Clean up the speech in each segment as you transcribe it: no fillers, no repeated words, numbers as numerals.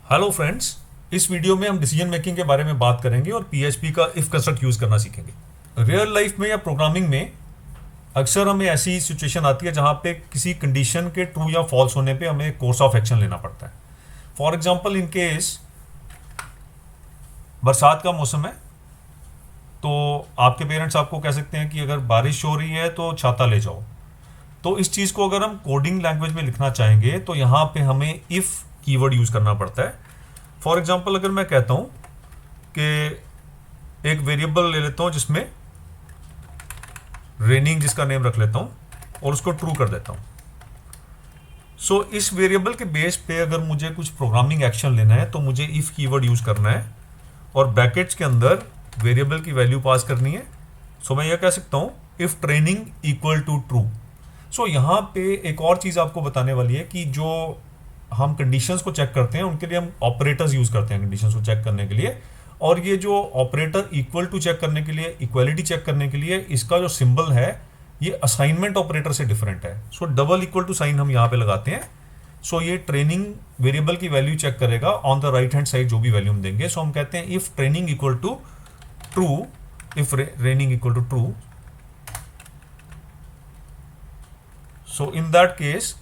Hello friends, इस video में हम डिसीजन मेकिंग के बारे में बात करेंगे और पीएचपी का इफ कंस्ट्रक्ट यूज करना सीखेंगे। रियल लाइफ में या प्रोग्रामिंग में अक्सर हमें ऐसी सिचुएशन आती है जहां पे किसी कंडीशन के ट्रू या फॉल्स होने पे हमें कोर्स ऑफ एक्शन लेना पड़ता है। फॉर एग्जांपल, इन केस बरसात का मौसम है तो आपके पेरेंट्स आपको कह सकते हैं कि अगर बारिश हो रही है तो छाता ले जाओ। तो इस चीज़ को अगर हम कोडिंग लैंग्वेज में लिखना चाहेंगे तो यहाँ पे हमें इफ़ कीवर्ड यूज़ करना पड़ता है। फॉर एग्जांपल, अगर मैं कहता हूँ कि एक वेरिएबल ले लेता हूँ जिसमें रेनिंग जिसका नेम रख लेता हूँ और उसको ट्रू कर देता हूँ। सो इस वेरिएबल के बेस पे अगर मुझे कुछ प्रोग्रामिंग एक्शन लेना है तो मुझे इफ़ कीवर्ड यूज़ करना है और ब्रैकेट्स के अंदर वेरिएबल की वैल्यू पास करनी है। सो मैं यह कह सकता हूँ if training equal to true. So यहाँ पे एक और चीज़ आपको बताने वाली है कि जो हम कंडीशंस को चेक करते हैं उनके लिए हम ऑपरेटर्स यूज़ करते हैं कंडीशंस को चेक करने के लिए। और ये जो ऑपरेटर इक्वल टू चेक करने के लिए, इक्वालिटी चेक करने के लिए, इसका जो सिंबल है ये असाइनमेंट ऑपरेटर से डिफरेंट है। So double equal to sign हम यहाँ पे लगाते हैं। सो ये ट्रेनिंग वेरिएबल की वैल्यू चेक करेगा on the right hand side जो भी वैल्यू हम देंगे। सो हम कहते हैं if training equal to true, if raining equal to true, so in that case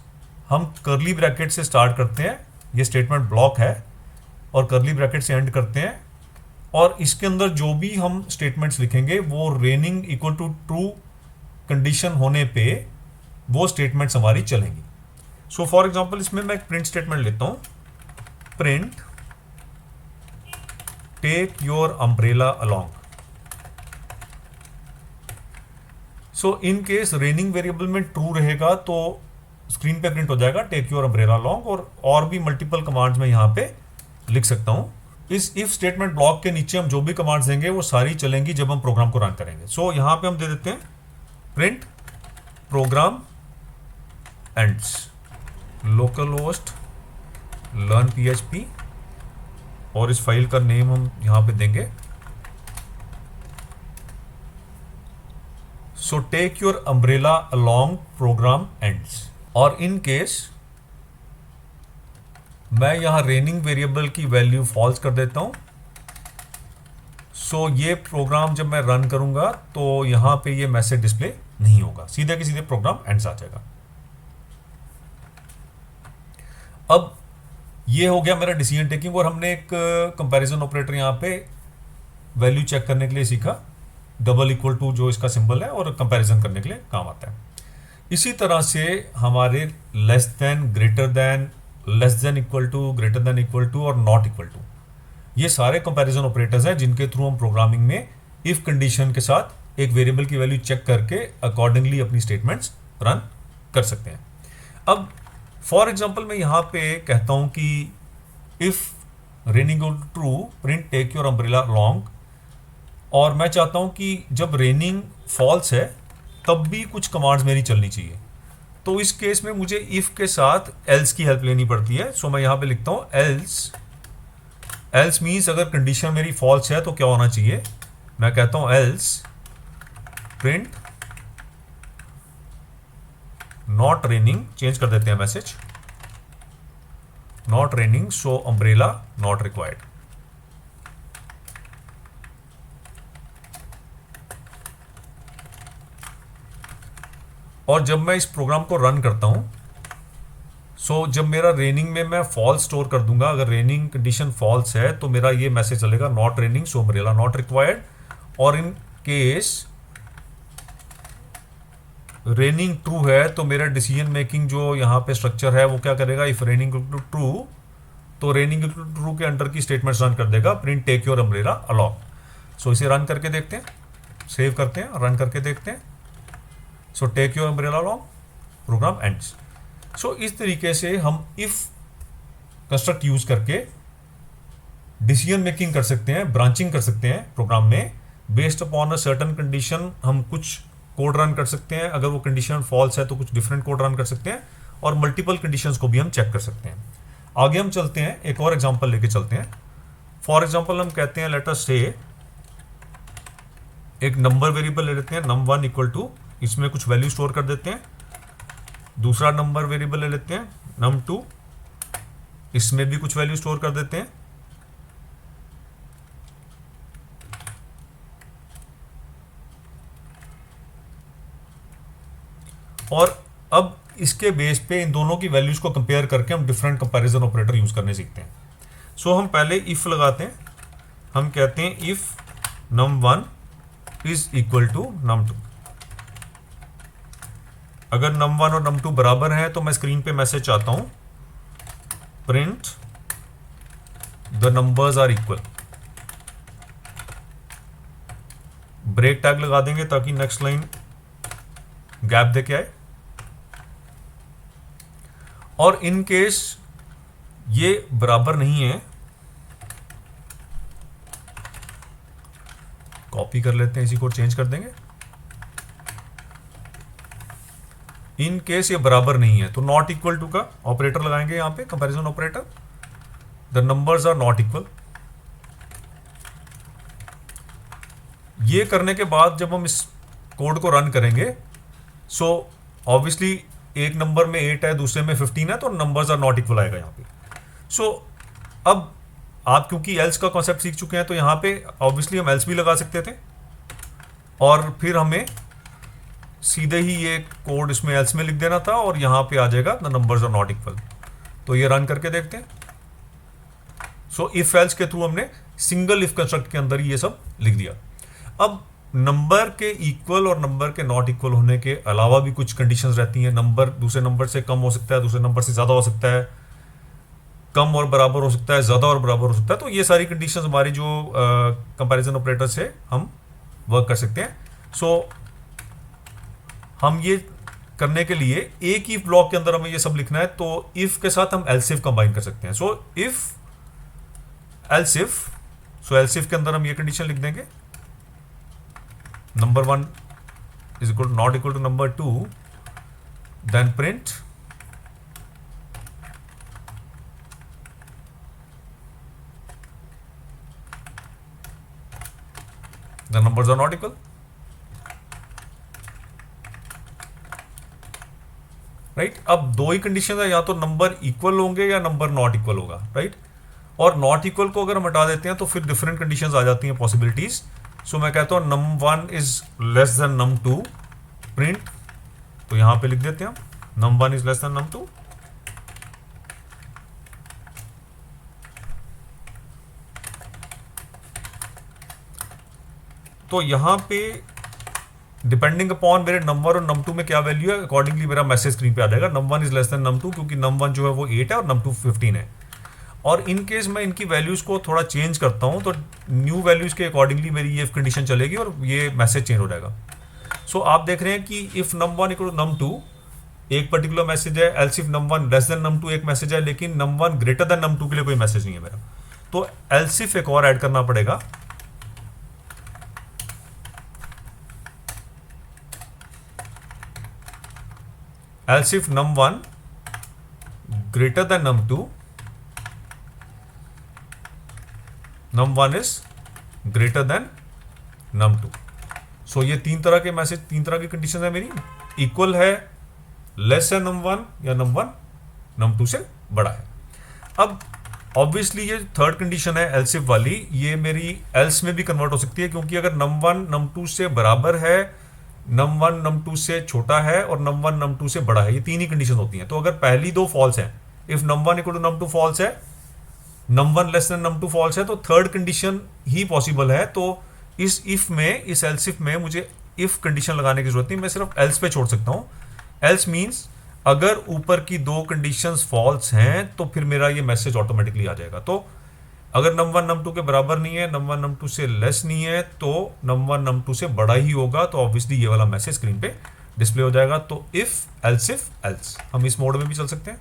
हम कर्ली ब्रैकेट से स्टार्ट करते हैं, ये स्टेटमेंट ब्लॉक है, और कर्ली ब्रैकेट से एंड करते हैं। और इसके अंदर जो भी हम स्टेटमेंट्स लिखेंगे वो raining equal to true condition होने पे वो स्टेटमेंट्स हमारी चलेंगी। सो फॉर एग्जांपल, इसमें मैं एक प्रिंट स्टेटमेंट लेता हूं, print take your umbrella along. So in case raining variable में ट्रू रहेगा तो स्क्रीन पे प्रिंट हो जाएगा टेक योर अम्ब्रेला अलोंग, और भी मल्टीपल कमांड्स में यहां पे लिख सकता हूं। इस इफ स्टेटमेंट ब्लॉक के नीचे हम जो भी कमांड्स देंगे वो सारी चलेंगी जब हम प्रोग्राम को रन करेंगे। सो यहां पे हम दे देते हैं print program ends local host learn PHP, और इस फाइल का नेम हम यहां पे देंगे so take your umbrella along program ends. और इन केस मैं यहां रेनिंग वेरिएबल की वैल्यू फॉल्स कर देता हूं। सो ये प्रोग्राम जब मैं रन करूंगा तो यहां पे ये मैसेज डिस्प्ले नहीं होगा, सीधे के सीधे प्रोग्राम एंड्स आ जाएगा। अब ये हो गया मेरा डिसीजन टेकिंग, और हमने एक कंपैरिजन ऑपरेटर यहां पे वैल्यू चेक करने के लिए सीखा, डबल इक्वल टू जो इसका सिंबल है, और कंपैरिजन करने के लिए काम आता है। इसी तरह से हमारे less than, greater than, less than equal to, greater than equal to और नॉट इक्वल टू, ये सारे कंपैरिजन ऑपरेटर्स हैं जिनके थ्रू हम प्रोग्रामिंग में इफ कंडीशन के साथ एक वेरिएबल की वैल्यू चेक करके अकॉर्डिंगली अपनी स्टेटमेंट्स रन कर सकते हैं। अब फॉर एग्जांपल मैं यहां पे कहता हूं कि if raining true print take your umbrella along, और मैं चाहता हूं कि जब रेनिंग फॉल्स है तब भी कुछ कमांड्स मेरी चलनी चाहिए। तो इस केस में मुझे इफ के साथ एल्स की हेल्प लेनी पड़ती है। सो मैं यहां पे लिखता हूं एल्स। एल्स मीन्स अगर कंडीशन मेरी फॉल्स है तो क्या होना चाहिए, मैं कहता हूं else print not raining, change कर देते हैं message, not raining so umbrella not required. और जब मैं इस प्रोग्राम को रन करता हूं, सो जब मेरा रेनिंग में मैं फॉल्स स्टोर कर दूंगा, अगर रेनिंग कंडीशन फॉल्स है तो मेरा ये मैसेज चलेगा not raining so umbrella not required. और इन केस रेनिंग ट्रू है तो मेरा डिसीजन मेकिंग जो यहाँ पे स्ट्रक्चर है वो क्या करेगा, इफ रेनिंग टू ट्रू, तो रेनिंग ट्रू के अंडर की स्टेटमेंट्स रन कर देगा print take your umbrella along. So इसे रन करके देखते हैं, सेव करते हैं, रन करके देखते हैं। So take your umbrella along program ends. So इस तरीके से हम इफ कंस्ट्रक्ट यूज करके डिसीजन मेकिंग कर सकते हैं, ब्रांचिंग कर सकते हैं प्रोग्राम में। Based upon a certain condition हम कुछ कोड रन कर सकते हैं, अगर वो कंडीशन फॉल्स है तो कुछ डिफरेंट कोड रन कर सकते हैं, और मल्टीपल कंडीशंस को भी हम चेक कर सकते हैं। आगे हम चलते हैं, एक और एग्जांपल लेके चलते हैं। फॉर एग्जांपल हम कहते हैं लेट अस से एक नंबर वेरिएबल ले लेते हैं num1 इक्वल टू, इसमें कुछ वैल्यू स्टोर कर देते हैं। दूसरा नंबर वेरिएबल ले लेते हैं num2 इसमें भी कुछ वैल्यू स्टोर कर देते हैं। और अब इसके बेस पे इन दोनों की वैल्यूज को कंपेयर करके हम डिफरेंट कंपैरिजन ऑपरेटर यूज करने सीखते हैं। सो हम पहले इफ लगाते हैं, हम कहते हैं if num1 is equal to num2। अगर num1 और num2 बराबर हैं तो मैं स्क्रीन पे मैसेज चाहता हूं print the numbers are equal. Break tag लगा देंगे ताकि नेक्स्ट लाइन गैप देके आए। और इन केस ये बराबर नहीं है, कॉपी कर लेते हैं, इसी को चेंज कर देंगे। इन केस ये बराबर नहीं है तो नॉट इक्वल टू का ऑपरेटर लगाएंगे यहां पे, comparison operator. The numbers are not equal. ये करने के बाद जब हम इस कोड को रन करेंगे, सो ऑब्वियसली एक नंबर में 8 है, दूसरे में 15 है, तो नंबर्स आर नॉट इक्वल आएगा यहां पे। सो अब आप क्योंकि एल्स का कॉन्सेप्ट सीख चुके हैं तो यहां पे ऑब्वियसली हम एल्स भी लगा सकते थे और फिर हमें सीधे ही ये कोड इसमें एल्स में लिख देना था और यहां पे आ जाएगा the numbers are not equal. तो ये रन करके देखते हैं। सो इफ एल्स के थ्रू हमने सिंगल इफ कंस्ट्रक्ट के अंदर ही ये सब लिख दिया। अब नंबर के इक्वल और नंबर के नॉट इक्वल होने के अलावा भी कुछ कंडीशंस रहती हैं। नंबर दूसरे नंबर से कम हो सकता है, दूसरे नंबर से ज्यादा हो सकता है, कम और बराबर हो सकता है, ज्यादा और बराबर हो सकता है। तो ये सारी कंडीशंस हमारी जो कंपैरिजन ऑपरेटर से हम वर्क कर सकते हैं। सो हम ये करने के लिए एक ही ब्लॉक के अंदर हमें ये सब लिखना है, तो इफ के साथ हम एल्स इफ कंबाइन कर सकते हैं। So if else if, so else if के अंदर हम ये कंडीशन लिख देंगे number 1 is equal to not equal to number 2, then print the numbers are not equal। Right अब दो ही कंडीशन है, या तो नंबर इक्वल होंगे या नंबर नॉट इक्वल होगा। राइट और नॉट इक्वल को अगर हम हटा देते हैं तो फिर डिफरेंट कंडीशंस आ जाती हैं, पॉसिबिलिटीज। सो मैं कहता हूं num1 is less than num2 print, तो यहां पे लिख देते हैं हम num1 is less than num2। तो यहां पे डिपेंडिंग अपॉन मेरे नंबर और num2 में क्या वैल्यू है, अकॉर्डिंगली मेरा मैसेज स्क्रीन पे आ जाएगा num1 is less than num2, क्योंकि num1 जो है वो 8 है और num2 15 है। और इन केस मैं इनकी वैल्यूज को थोड़ा चेंज करता हूं तो न्यू वैल्यूज के अकॉर्डिंगली मेरी ये कंडीशन चलेगी और ये मैसेज चेंज हो जाएगा। सो आप देख रहे हैं कि if num1 equal to num2 एक पर्टिकुलर मैसेज है, else if num1 less than num2 एक मैसेज है, लेकिन num1 ग्रेटर देन num2 के लिए कोई मैसेज नहीं है मेरा। तो एल्स इफ एक और ऐड करना पड़ेगा। Else if num1 greater than num2, num1 is greater than num2। सो ये तीन तरह के मैसेज, तीन तरह की कंडीशन है मेरी। इक्वल है, लेस है num1, या num1 num2 से बड़ा है। अब ऑब्वियसली ये थर्ड कंडीशन है एल्स इफ वाली, ये मेरी एल्स में भी कन्वर्ट हो सकती है, क्योंकि अगर num1 num2 से बराबर है, num1 num2 से छोटा है और num1 num2 से बड़ा है, ये तीन ही कंडीशन होती हैं। तो अगर पहली दो फॉल्स हैं, if num1 equal to num2 false है, num1 less than num2 false है, तो थर्ड कंडीशन ही पॉसिबल है। तो इस इफ में, इस एल्स इफ में मुझे इफ कंडीशन लगाने की जरूरत नहीं, मैं सिर्फ एल्स पे छोड़ सकता हूं। एल्स मींस अगर ऊपर की दो कंडीशंस फॉल्स हैं तो फिर मेरा ये मैसेज ऑटोमेटिकली आ जाएगा। तो अगर num1 num2 के बराबर नहीं है, num1 num2 से लेस नहीं है, तो num1 num2 से बड़ा ही होगा, तो ऑब्वियसली ये वाला मैसेज स्क्रीन पे डिस्प्ले हो जाएगा। तो इफ एल्स हम इस मोड में भी चल सकते हैं।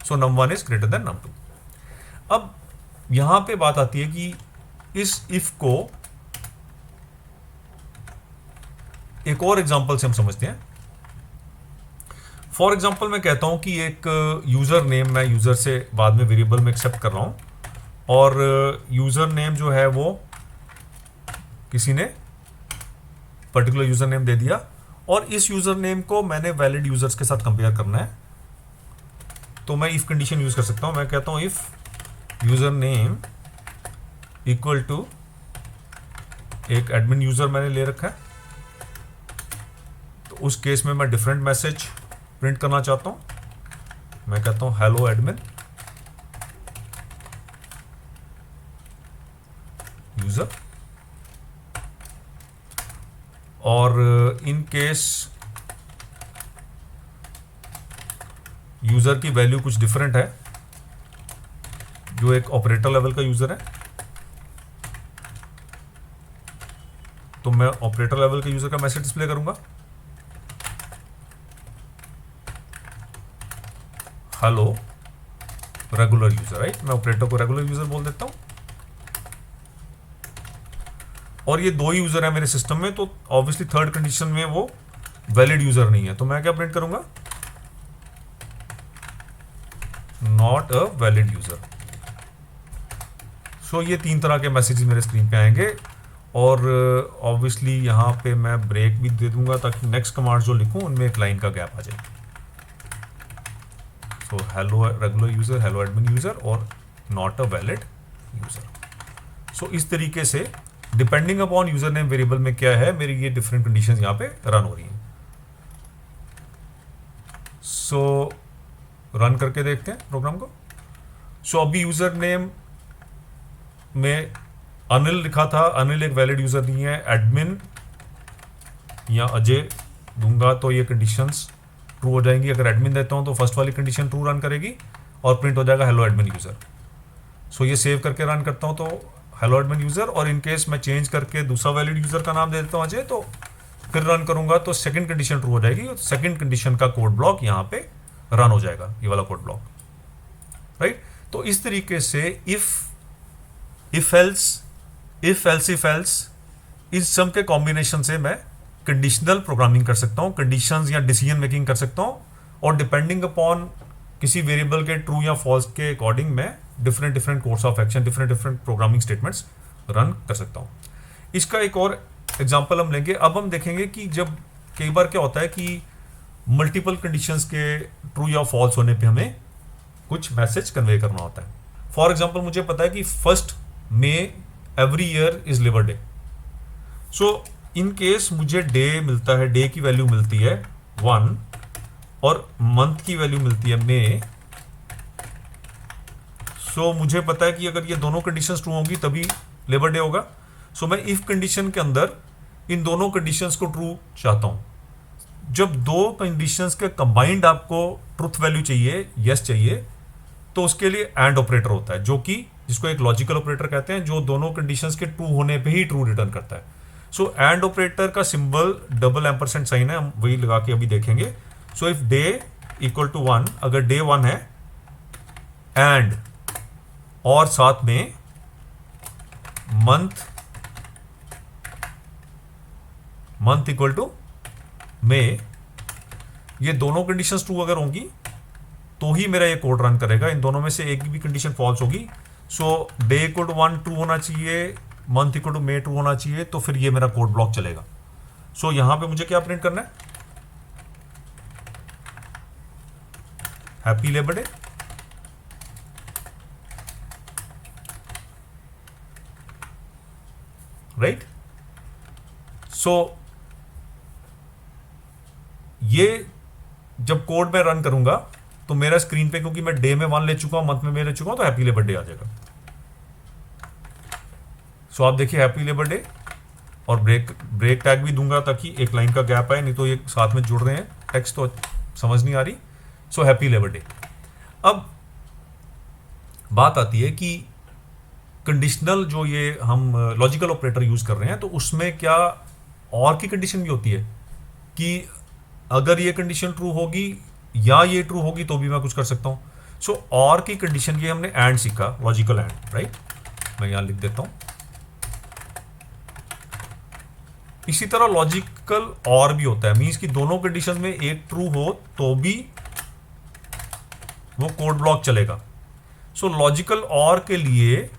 सो num1 is greater than num2। अब यहां पे बात आती है कि इस इफ को एक और एग्जांपल से हम समझते हैं। फॉर एग्जांपल मैं कहता हूं कि एक यूजर नेम मैं यूजर से बाद में वेरिएबल में एक्सेप्ट कर रहा हूं, और यूजर नेम जो है वो किसी ने पर्टिकुलर यूजर नेम दे दिया, और इस यूजर नेम को मैंने वैलिड यूजर्स के साथ कंपेयर करना है। तो मैं इफ कंडीशन यूज कर सकता हूं। मैं कहता हूं if user name equal to, एक एडमिन यूजर मैंने ले रखा है, तो उस केस में मैं डिफरेंट मैसेज प्रिंट करना चाहता हूं। मैं कहता हूं हेलो एडमिन यूजर, और इन केस यूजर की वैल्यू कुछ डिफरेंट है, जो एक ऑपरेटर लेवल का यूजर है, तो मैं ऑपरेटर लेवल के यूजर का मैसेज डिस्प्ले करूंगा, हेलो रेगुलर यूजर, राइट। मैं ऑपरेटर को रेगुलर यूजर बोल देता हूं, और ये दो ही यूजर है मेरे सिस्टम में, तो ऑब्वियसली थर्ड कंडीशन में वो वैलिड यूजर नहीं है, तो मैं क्या प्रिंट करूंगा, नॉट अ वैलिड यूजर। सो ये तीन तरह के मैसेजेस मेरे स्क्रीन पे आएंगे, और ऑब्वियसली यहाँ पे मैं ब्रेक भी दे दूंगा ताकि नेक्स्ट कमांड जो लिखूं उनमें एक लाइन का गैप आ जाए। So hello regular user, hello admin user, और नॉट अ वैलिड यूजर। सो इस तरीके से depending upon user name variable में क्या है, मेरी ये डिफरेंट कंडीशंस यहाँ पे रन हो रही हैं। सो रन करके देखते हैं प्रोग्राम को। सो अभी यूजर नेम में अनिल लिखा था, अनिल एक वैलिड यूजर नहीं है। एडमिन या अजय दूंगा तो ये कंडीशंस ट्रू हो जाएंगी। अगर एडमिन देता हूं तो फर्स्ट वाली कंडीशन ट्रू रन करेगी और प्रिंट हो जाएगा हेलो एडमिन यूजर। सो ये सेव करके रन करता हूं तो हेलो एडमिन यूजर, और इन केस मैं चेंज करके दूसरा वैलिड यूजर का नाम दे देता हूं अजय, तो फिर रन करूंगा तो सेकंड कंडीशन ट्रू हो जाएगी, और सेकंड कंडीशन का कोड ब्लॉक यहाँ पे रन हो जाएगा, ये वाला कोड ब्लॉक, राइट। तो इस तरीके से इफ एल्स इस सम के कॉम्बिनेशन से मैं कंडीशनल प्रोग्रामिंग कर सकता हूं, कंडीशंस या डिसीजन मेकिंग कर सकता हूं, और डिपेंडिंग अपॉन किसी वेरिएबल के ट्रू या फॉल्स के अकॉर्डिंग मैं different course of action, different programming statements run कर सकता हूं। इसका एक और एग्जांपल हम लेंगे। अब हम देखेंगे कि जब कई बार क्या होता है कि मल्टीपल कंडीशंस के ट्रू या फॉल्स होने पे हमें कुछ मैसेज कन्वे करना होता है। फॉर एग्जांपल मुझे पता है कि 1 मई every year is labour day. So in case मुझे डे मिलता है, डे की वैल्यू मिलती है 1 और मंथ की वैल्यू मिलती है मई। सो मुझे पता है कि अगर ये दोनों कंडीशंस ट्रू होंगी तभी लेबर डे होगा। सो मैं इफ कंडीशन के अंदर इन दोनों कंडीशंस को ट्रू चाहता हूं। जब दो कंडीशंस के कंबाइंड आपको ट्रुथ वैल्यू चाहिए, यस चाहिए, तो उसके लिए एंड ऑपरेटर होता है, जो कि जिसको एक लॉजिकल ऑपरेटर कहते हैं, जो दोनों कंडीशंस के ट्रू होने पे ही ट्रू रिटर्न करता है। सो एंड ऑपरेटर का सिंबल डबल एम्परसेंट साइन है, हम वही लगा के अभी देखेंगे। So if day equal to 1, अगर डे 1 है एंड और साथ में मंथ इक्वल टू मई, ये दोनों कंडीशंस ट्रू अगर होंगी तो ही मेरा ये कोड रन करेगा। इन दोनों में से एक भी कंडीशन फॉल्स होगी। So day equal to 1 true होना चाहिए, month equal to May true होना चाहिए, तो फिर ये मेरा कोड ब्लॉक चलेगा। सो यहां पे मुझे क्या प्रिंट करना है, हैप्पी लेबर डे, राइट। सो ये जब कोड में रन करूंगा तो मेरा स्क्रीन पे, क्योंकि मैं डे में 1 ले चुका हूं, मंथ में ले चुका हूं, तो हैप्पी लेबर डे आ जाएगा। सो आप देखिए हैप्पी लेबर डे, और ब्रेक टैग भी दूंगा ताकि एक लाइन का गैप आए, नहीं तो ये साथ में जुड़ रहे हैं टेक्स्ट तो समझ नहीं आ रही। So happy labour day. अब बात आती है कि कंडीशनल जो ये हम लॉजिकल ऑपरेटर यूज कर रहे हैं, तो उसमें क्या और की कंडीशन भी होती है कि अगर ये कंडीशन ट्रू होगी या ये ट्रू होगी तो भी मैं कुछ कर सकता हूं। सो और की कंडीशन, ये हमने एंड सीखा, लॉजिकल एंड, राइट। मैं यहां लिख देता हूं। इसी तरह लॉजिकल और भी होता है, मींस कि दोनों कंडीशन में एक ट्रू हो तो भी वो कोड ब्लॉक चलेगा। सो लॉजिकल और के लिए,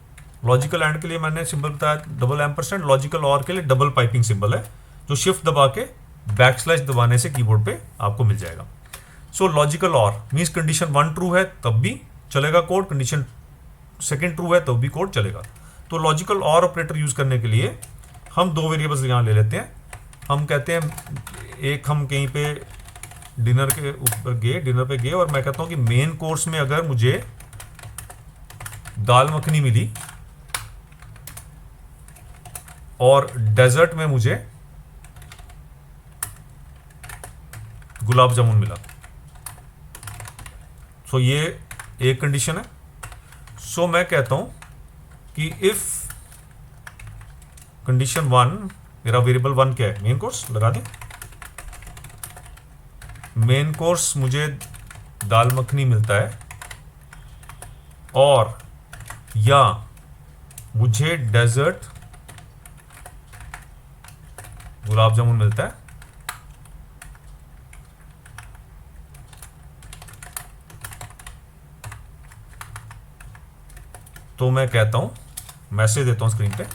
लॉजिकल एंड के लिए मैंने सिंबल बताया डबल एम्परसेंट, लॉजिकल और के लिए डबल पाइपिंग सिंबल है, जो शिफ्ट दबा के बैकस्लैश दबाने से कीबोर्ड पे आपको मिल जाएगा। सो लॉजिकल और मीन्स कंडीशन 1 ट्रू है तब भी चलेगा कोड, कंडीशन सेकेंड ट्रू है तब भी कोड चलेगा। तो लॉजिकल और ऑपरेटर यूज करने के लिए हम दो वेरिएबल्स यहाँ ले लेते हैं। हम कहते हैं एक हम कहीं पे डिनर के ऊपर गए, डिनर पे गए और मैं कहता हूँ कि मेन कोर्स में अगर मुझे दाल मखनी मिली और डेजर्ट में मुझे गुलाब जामुन मिला, सो ये एक कंडीशन है। सो मैं कहता हूं कि इफ कंडीशन 1, मेरा वेरिएबल 1 क्या है, मेन कोर्स लगा दें, मेन कोर्स मुझे दाल मखनी मिलता है और या मुझे डेजर्ट गुलाब जामुन मिलता है, तो मैं कहता हूं, मैसेज देता हूं स्क्रीन पे,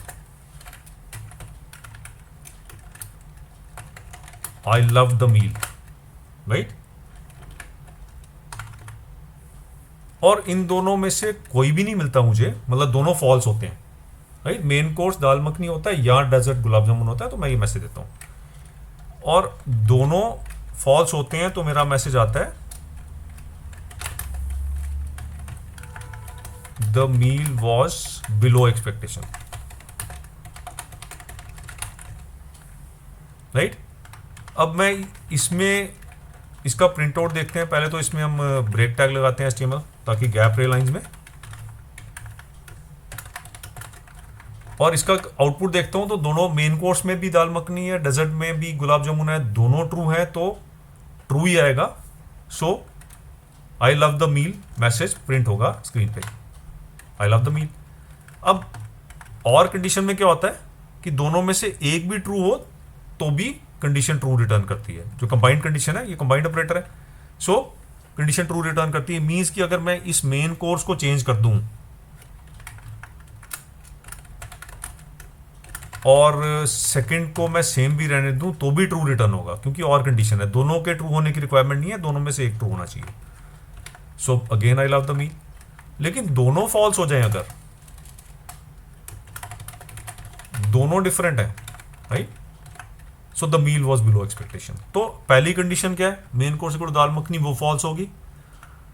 I love the meal, right. और इन दोनों में से कोई भी नहीं मिलता मुझे, मतलब दोनों फॉल्स होते हैं, राइट। मेन कोर्स दाल मखनी होता है या डेजर्ट गुलाब जामुन होता है, तो मैं ये मैसेज देता हूं। और दोनों फॉल्स होते हैं तो मेरा मैसेज आता है the meal was below expectation, right. अब मैं इसमें इसका प्रिंट आउट देखते हैं। पहले तो इसमें हम ब्रेक टैग लगाते हैं HTML ताकि गैप रहे लाइंस में, और इसका आउटपुट देखता हूं तो दोनों मेन कोर्स में भी दाल मखनी है, डेजर्ट में भी गुलाब जामुन है, दोनों ट्रू है तो ट्रू ही आएगा। So I love the meal message प्रिंट होगा स्क्रीन पे, आई लव द मील। अब और कंडीशन में क्या होता है कि दोनों में से एक भी ट्रू हो तो भी कंडीशन ट्रू रिटर्न करती है। जो कंबाइंड कंडीशन है, ये कंबाइंड ऑपरेटर है, सो कंडीशन ट्रू रिटर्न करती है। मींस कि अगर मैं इस मेन कोर्स को चेंज कर दूं और सेकंड को मैं सेम भी रहने दूं तो भी ट्रू रिटर्न होगा, क्योंकि और कंडीशन है। दोनों के ट्रू होने की रिक्वायरमेंट नहीं है, दोनों में से एक ट्रू होना चाहिए। So again I love the meal. लेकिन दोनों फॉल्स हो जाए, अगर दोनों डिफरेंट है, right, so the meal was below expectation. तो पहली कंडीशन क्या है, main course equal dal makhani, वो फॉल्स होगी।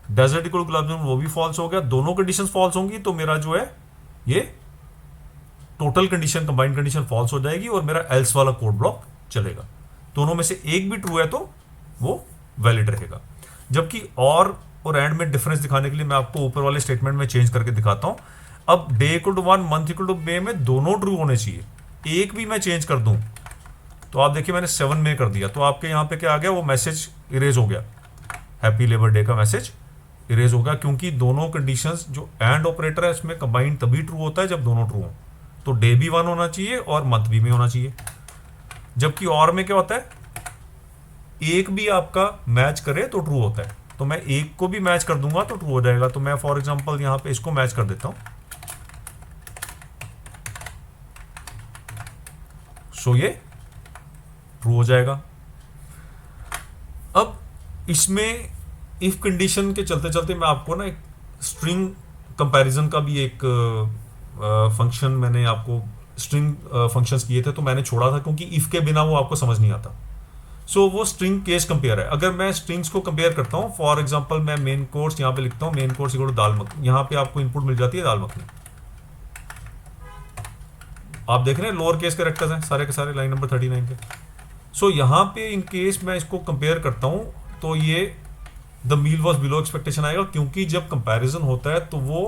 डेजर्ट इक्वल गुलाब जामुन, वो भी फॉल्स हो गया। दोनों कंडीशन फॉल्स होंगी तो मेरा जो है ये total condition, combined condition false हो जाएगी और मेरा एल्स वाला कोड ब्लॉक चलेगा। दोनों में से एक भी ट्रू है तो वो वैलिड रहेगा। जबकि और एंड में डिफरेंस दिखाने के लिए मैं आपको ऊपर वाले स्टेटमेंट में चेंज करके दिखाता हूं। अब day equal to 1, month equal to बे में दोनों ट्रू होने चाहिए। एक भी मैं चेंज कर दूं तो आप देखिए मैंने 7 में कर दिया, तो आपके यहां पे क्या आ गया, वो मैसेज इरेज हो गया, हैप्पी लेबर डे का मैसेज इरेज हो गया, क्योंकि दोनों कंडीशंस जो एंड ऑपरेटर है इसमें कंबाइंड तभी ट्रू होता है जब दोनों ट्रू हो। तो डे भी 1 होना चाहिए और मंथ भी में होना चाहिए। जबकि और में क्या होता है, एक भी आपका मैच करे तो ट्रू होता है। तो मैं एक को भी मैच कर दूंगा तो ट्रू हो जाएगा। तो मैं फॉर एग्जांपल यहां पे इसको मैच कर देता हूं, सो ये ट्रू हो जाएगा। अब इसमें इफ कंडीशन के चलते चलते मैं आपको ना एक स्ट्रिंग कंपैरिजन का भी एक फंक्शन, मैंने आपको स्ट्रिंग फंक्शंस किए थे तो मैंने छोड़ा था, क्योंकि इफ के बिना वो आपको समझ नहीं आता। सो वो स्ट्रिंग केस कंपेयर है। अगर मैं स्ट्रिंग्स को कंपेयर करता हूं, फॉर एग्जांपल मैं मेन कोर्स यहां पे लिखता हूं, मेन कोर्स इक्वल टू दाल मखनी, यहां पे आपको इनपुट मिल जाती है दाल मखनी। आप देख रहे हैं लोअर केस कैरेक्टर्स हैं सारे के सारे, लाइन नंबर 39 पे। सो यहां पे इन केस मैं इसको कंपेयर करता हूं तो ये the meal was below expectation आएगा, क्योंकि जब कंपैरिजन होता है तो वो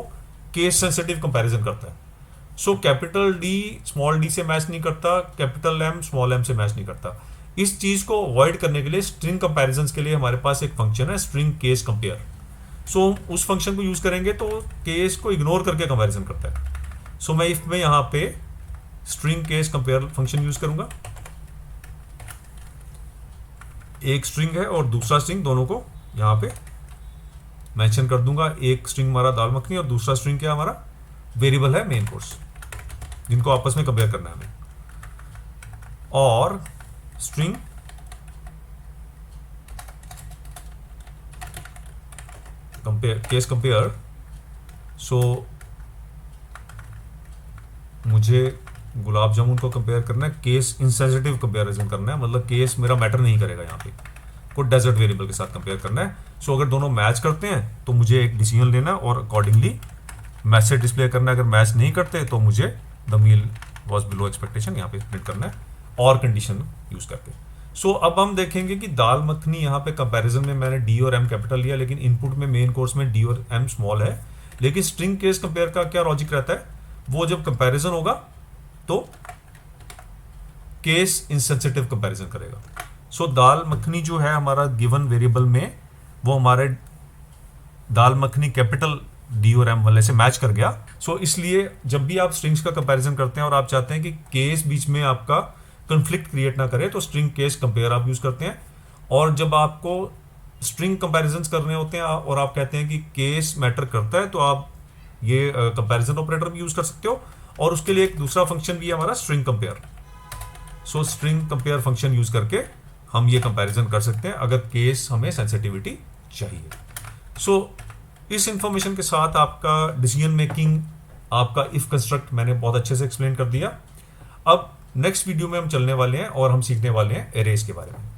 केस सेंसिटिव कंपैरिजन करता है। So capital D small D से मैच नहीं करता, कैपिटल एम स्मॉल एम से मैच नहीं करता। इस चीज को अवॉइड करने के लिए स्ट्रिंग कंपैरिजंस के लिए हमारे पास एक फंक्शन है स्ट्रिंग केस कंपेयर। सो उस फंक्शन को यूज करेंगे तो केस को इग्नोर करके कंपैरिजन करता है। सो मैं इफ में यहां पे string case compare function use करूंगा, एक स्ट्रिंग है और दूसरा स्ट्रिंग, दोनों को यहां पे मेंशन कर दूंगा। एक स्ट्रिंग हमारा दाल मखनी और दूसरा स्ट्रिंग क्या हमारा वेरिएबल है मेन कोर्स, जिनको आपस में कंपेयर करना है हमें। और स्ट्रिंग कंपेयर, सो मुझे गुलाब जामुन को कंपेयर करना है, केस इंसेंसिटिव कंपेरिजन करना है, मतलब केस मेरा मैटर नहीं करेगा यहाँ पे, को डेजर्ट वेरिएबल के साथ कंपेयर करना है। सो अगर दोनों मैच करते हैं तो मुझे एक डिसीजन लेना है और अकॉर्डिंगली मैसेज डिस्प्ले करना है। अगर मैच नहीं करते तो मुझे the meal was below expectation यहाँ पे प्रिंट करना है और कंडीशन यूज करके। सो अब हम देखेंगे कि दाल मखनी यहाँ पे कंपैरिजन में मैंने डी और एम कैपिटल लिया, लेकिन इनपुट में मेन कोर्स में डी और एम स्मॉल है। लेकिन स्ट्रिंग केस कंपेयर का क्या लॉजिक रहता है, वो जब कंपैरिजन होगा तो केस इंसेंसिटिव कंपैरिजन करेगा। सो दाल मखनी जो है हमारा गिवन वेरिएबल में, वो हमारे दाल मखनी कैपिटल डी और एम वाले से मैच कर गया। सो इसलिए जब भी आप स्ट्रिंग्स का कंपैरिजन करते हैं और आप चाहते हैं कि केस बीच में आपका कंफ्लिक्ट क्रिएट ना करे, तो स्ट्रिंग केस कंपेयर आप यूज करते हैं। और जब आपको स्ट्रिंग कंपैरिजन्स करने होते हैं और आप कहते हैं कि केस मैटर करता है, तो आप ये कंपैरिजन ऑपरेटर भी यूज कर सकते हो। और उसके लिए एक दूसरा फंक्शन भी है हमारा स्ट्रिंग कंपेयर। सो स्ट्रिंग कंपेयर फंक्शन यूज करके हम ये कंपैरिजन कर सकते हैं अगर केस हमें सेंसिटिविटी चाहिए। सो इस इंफॉर्मेशन के साथ आपका डिसीजन मेकिंग, आपका इफ कंस्ट्रक्ट मैंने बहुत अच्छे से एक्सप्लेन कर दिया। अब नेक्स्ट वीडियो में हम चलने वाले हैं और हम सीखने वाले हैं एरेज के बारे में।